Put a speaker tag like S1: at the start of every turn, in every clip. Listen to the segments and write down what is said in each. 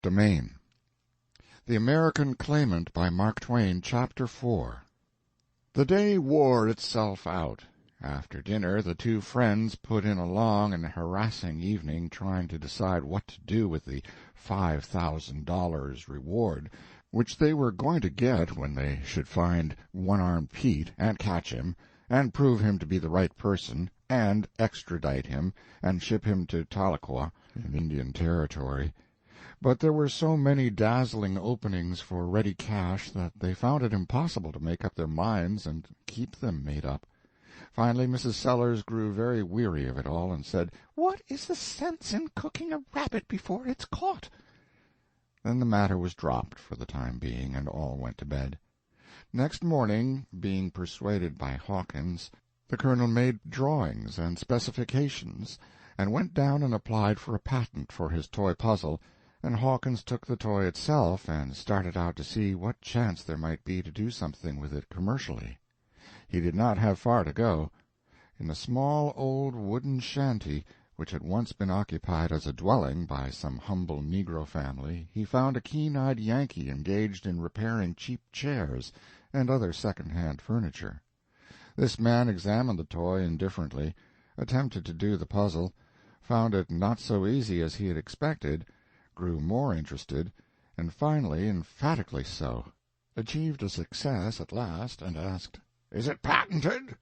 S1: domain. The American Claimant by Mark Twain, Chapter 4. The day wore itself out. After dinner the two friends put in a long and harassing evening trying to decide what to do with the $5,000 reward, which they were going to get when they should find One-Armed Pete and catch him, and prove him to be the right person, and extradite him, and ship him to Tahlequah in Indian Territory. But there were so many dazzling openings for ready cash that they found it impossible to make up their minds and keep them made up. Finally Mrs. Sellers grew very weary of it all, and said, "What is the sense in cooking a rabbit before it's caught?" Then the matter was dropped for the time being, and all went to bed. Next morning, being persuaded by Hawkins, the Colonel made drawings and specifications, and went down and applied for a patent for his toy puzzle, and Hawkins took the toy itself and started out to see what chance there might be to do something with it commercially. He did not have far to go. In a small old wooden shanty, which had once been occupied as a dwelling by some humble negro family, he found a keen-eyed Yankee engaged in repairing cheap chairs and other second-hand furniture. This man examined the toy indifferently, attempted to do the puzzle, found it not so easy as he had expected, grew more interested, and finally emphatically so, achieved a success at last, and asked, "Is it patented?"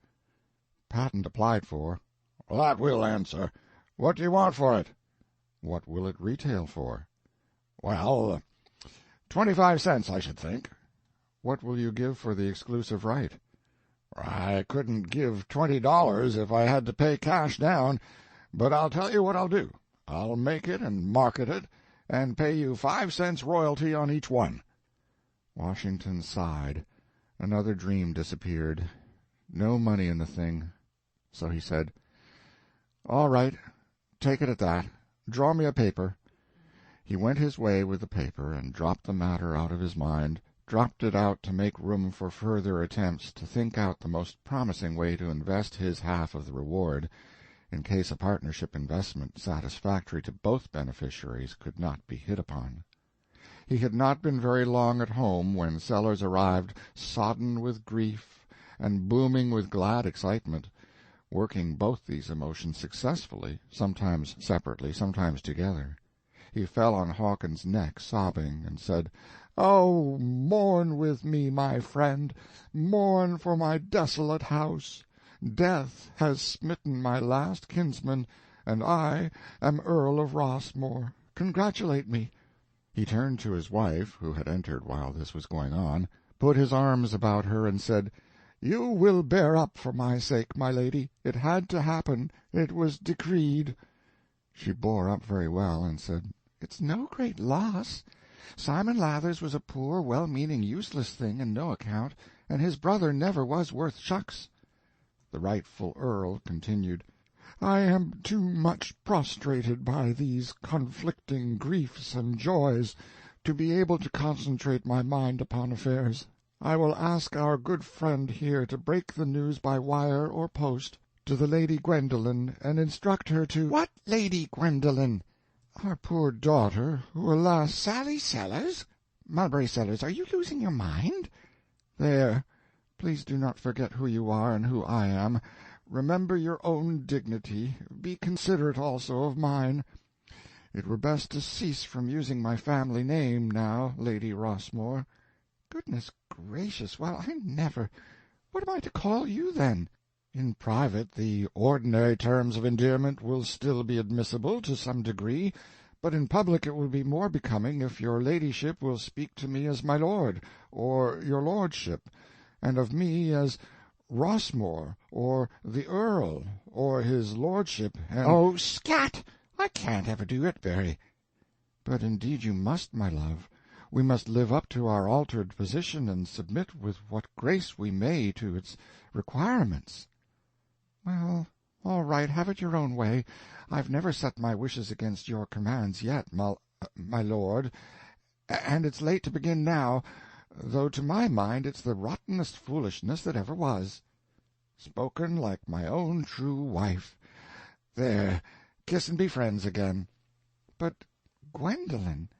S1: "Patent applied for." "Well, that will answer. What do you want for it?" "What will it retail for?" "Well, 25 cents, I should think." "What will you give for the exclusive right?" "I couldn't give $20 if I had to pay cash down, but I'll tell you what I'll do. I'll make it and market it, and pay you 5 cents royalty on each one." Washington sighed. Another dream disappeared. No money in the thing. So he said, "All right, take it at that. Draw me a paper." He went his way with the paper, and dropped the matter out of his mind, dropped it out to make room for further attempts to think out the most promising way to invest his half of the reward, in case a partnership investment satisfactory to both beneficiaries could not be hit upon. He had not been very long at home when Sellers arrived, sodden with grief and booming with glad excitement, working both these emotions successfully, sometimes separately, sometimes together. He fell on Hawkins' neck, sobbing, and said, "Oh, mourn with me, my friend, mourn for my desolate house. Death has smitten my last kinsman, and I am Earl of Rossmore. Congratulate me." He turned to his wife, who had entered while this was going on, put his arms about her, and said, "You will bear up for my sake, my lady. It had to happen. It was decreed." She bore up very well, and said, "It's no great loss. Simon Lathers was a poor, well-meaning, useless thing, and no account, and his brother never was worth shucks." The rightful earl continued, "I am too much prostrated by these conflicting griefs and joys to be able to concentrate my mind upon affairs. I will ask our good friend here to break the news by wire or post to the Lady Gwendolen, and instruct her to—" "What Lady Gwendolen?" "Our poor daughter, who, alas—" "Sally Sellers? Mulberry Sellers, are you losing your mind?" "There, please do not forget who you are and who I am. Remember your own dignity. Be considerate also of mine. It were best to cease from using my family name now, Lady Rossmore." "Goodness gracious! Well, I never! What am I to call you, then?" "In private the ordinary terms of endearment will still be admissible to some degree, but in public it will be more becoming if your ladyship will speak to me as my lord, or your lordship, and of me as Rossmore, or the Earl, or his lordship, and—" "Oh, scat! I can't ever do it, Berry." "But indeed you must, my love. We must live up to our altered position, and submit with what grace we may to its requirements." "Well, all right, have it your own way. I've never set my wishes against your commands yet, my lord, and it's late to begin now, though to my mind it's the rottenest foolishness that ever was." "Spoken like my own true wife. There, kiss and be friends again." "But, Gwendolen,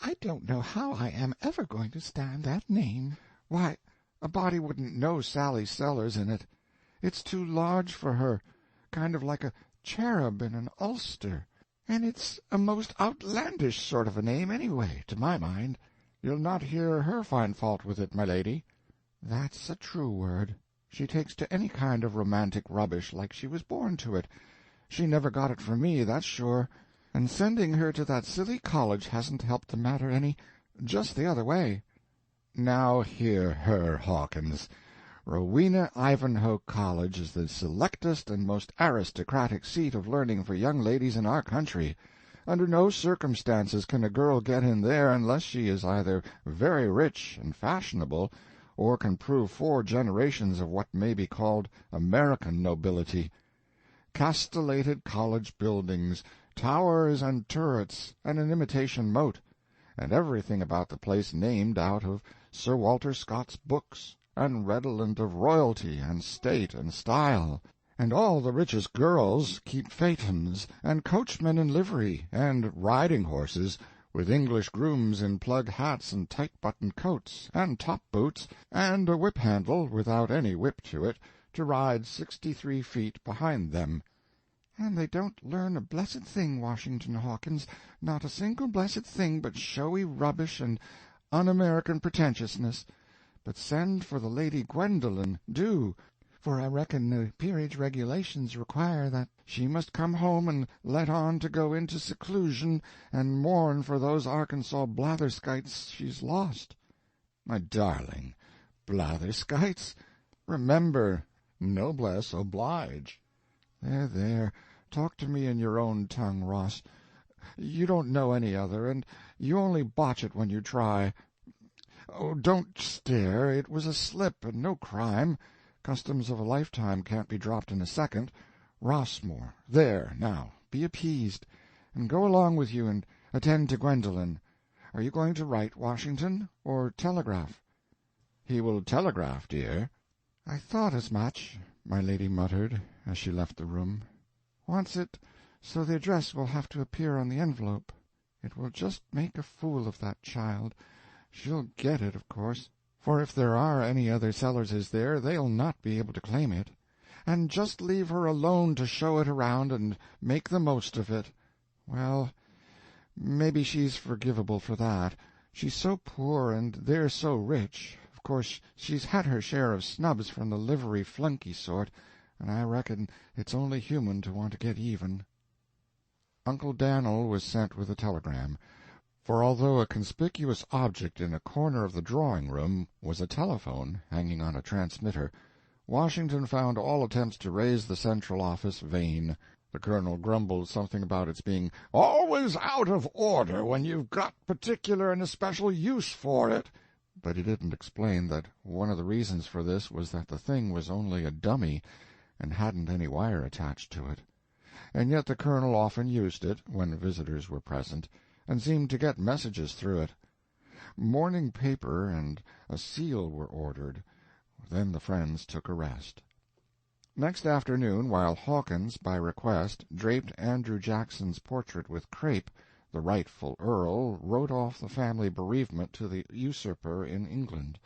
S1: I don't know how I am ever going to stand that name. Why, a body wouldn't know Sally Sellers in it. It's too large for her, kind of like a cherub in an ulster. And it's a most outlandish sort of a name, anyway, to my mind. You'll not hear her find fault with it, my lady. That's a true word. She takes to any kind of romantic rubbish like she was born to it. She never got it from me, that's sure. And sending her to that silly college hasn't helped the matter any, just the other way. Now hear her, Hawkins. Rowena Ivanhoe College is the selectest and most aristocratic seat of learning for young ladies in our country. Under no circumstances can a girl get in there unless she is either very rich and fashionable, or can prove 4 generations of what may be called American nobility. Castellated college buildings, towers and turrets, and an imitation moat, and everything about the place named out of Sir Walter Scott's books, and redolent of royalty and state and style. And all the richest girls keep phaetons, and coachmen in livery, and riding-horses, with English grooms in plug hats and tight-buttoned coats, and top-boots, and a whip-handle, without any whip to it, to ride 63 feet behind them. And they don't learn a blessed thing, Washington Hawkins, not a single blessed thing but showy rubbish and un-American pretentiousness. But send for the Lady Gwendolen, do, for I reckon the peerage regulations require that she must come home and let on to go into seclusion and mourn for those Arkansas blatherskites she's lost. My darling, blatherskites? Remember, noblesse oblige. There, there, talk to me in your own tongue, Ross. You don't know any other, and you only botch it when you try. Oh, don't stare. It was a slip and no crime. Customs of a lifetime can't be dropped in a second. Rossmore, there, now, be appeased, and go along with you and attend to Gwendolen. Are you going to write, Washington, or telegraph? He will telegraph, dear. I thought as much, my lady muttered, as she left the room. Wants it so the address will have to appear on the envelope. It will just make a fool of that child. She'll get it, of course, for if there are any other Sellerses there, they'll not be able to claim it. And just leave her alone to show it around and make the most of it. Well, maybe she's forgivable for that. She's so poor, and they're so rich. Of course, she's had her share of snubs from the livery flunky sort, and I reckon it's only human to want to get even. Uncle Dan'l was sent with a telegram, for although a conspicuous object in a corner of the drawing-room was a telephone hanging on a transmitter, Washington found all attempts to raise the central office vain. The colonel grumbled something about its being always out of order when you've got particular and especial use for it, but he didn't explain that one of the reasons for this was that the thing was only a dummy and hadn't any wire attached to it. And yet the colonel often used it, when visitors were present, and seemed to get messages through it. Morning paper and a seal were ordered. Then the friends took a rest. Next afternoon, while Hawkins, by request, draped Andrew Jackson's portrait with crape, the rightful earl wrote off the family bereavement to the usurper in England,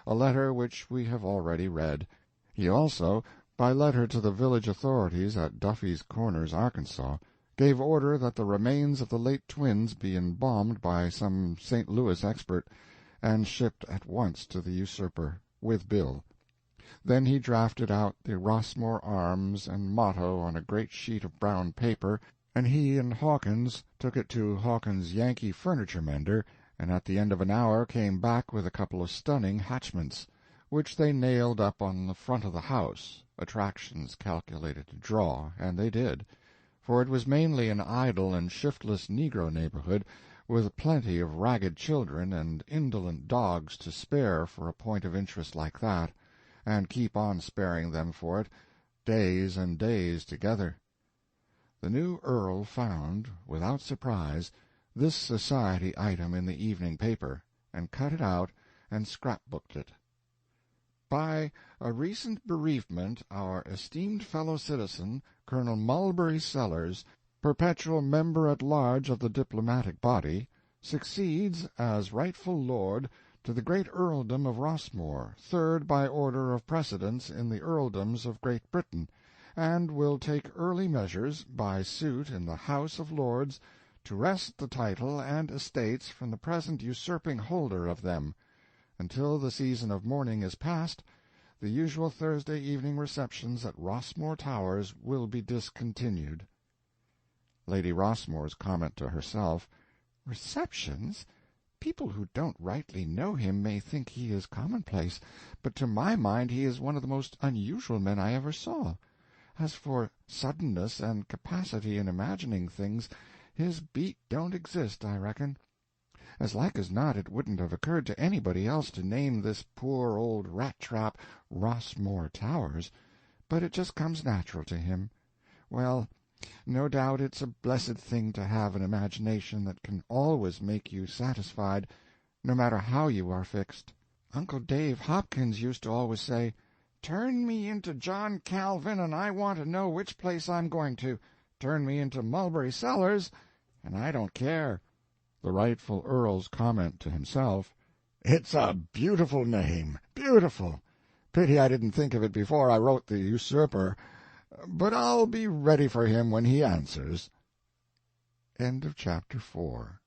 S1: a letter which we have already read. He also, by letter to the village authorities at Duffy's Corners, Arkansas, gave order that the remains of the late twins be embalmed by some St. Louis expert, and shipped at once to the usurper, with bill. Then he drafted out the Rossmore arms and motto on a great sheet of brown paper, and he and Hawkins took it to Hawkins' Yankee furniture mender, and at the end of an hour came back with a couple of stunning hatchments, which they nailed up on the front of the house, attractions calculated to draw, and they did, for it was mainly an idle and shiftless negro neighborhood, with plenty of ragged children and indolent dogs to spare for a point of interest like that, and keep on sparing them for it days and days together. The new earl found, without surprise, this society item in the evening paper, and cut it out and scrap-booked it. By a recent bereavement, our esteemed fellow-citizen, Colonel Mulberry Sellers, perpetual member-at-large of the diplomatic body, succeeds as rightful lord to the great earldom of Rossmore, third by order of precedence in the earldoms of Great Britain, and will take early measures, by suit in the House of Lords, to wrest the title and estates from the present usurping holder of them. Until the season of mourning is past, the usual Thursday evening receptions at Rossmore Towers will be discontinued. Lady Rossmore's comment to herself, "Receptions? People who don't rightly know him may think he is commonplace, but to my mind he is one of the most unusual men I ever saw. As for suddenness and capacity in imagining things, his beat don't exist, I reckon. As like as not it wouldn't have occurred to anybody else to name this poor old rat-trap Rossmore Towers, but it just comes natural to him. Well, no doubt it's a blessed thing to have an imagination that can always make you satisfied, no matter how you are fixed. Uncle Dave Hopkins used to always say, 'Turn me into John Calvin, and I want to know which place I'm going to. Turn me into Mulberry Sellers, and I don't care.'" The rightful earl's comment to himself, "It's a beautiful name, beautiful. Pity I didn't think of it before I wrote the usurper. But I'll be ready for him when he answers." End of chapter 4.